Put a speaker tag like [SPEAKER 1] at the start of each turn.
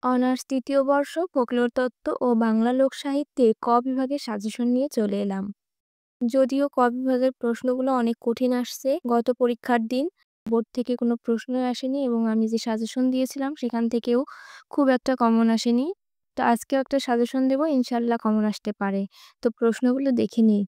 [SPEAKER 1] Honours ৩য় বর্ষ folklore তত্ত্ব ও বাংলা লোকসাহিত্যে ক বিভাগের সাজেশন নিয়ে চলে এলাম। যদিও ক বিভাগের প্রশ্নগুলো অনেক কঠিন আসছে গত পরীক্ষার দিন বোর্ড থেকে কোনো প্রশ্নই আসেনি এবং আমি যে সাজেশন দিয়েছিলাম সেখান থেকেও খুব একটা কমন আসেনি। তো আজকেও একটা সাজেশন দেব, ইনশাল্লাহ কমন আসতে পারে। তো প্রশ্নগুলো দেখে নিই।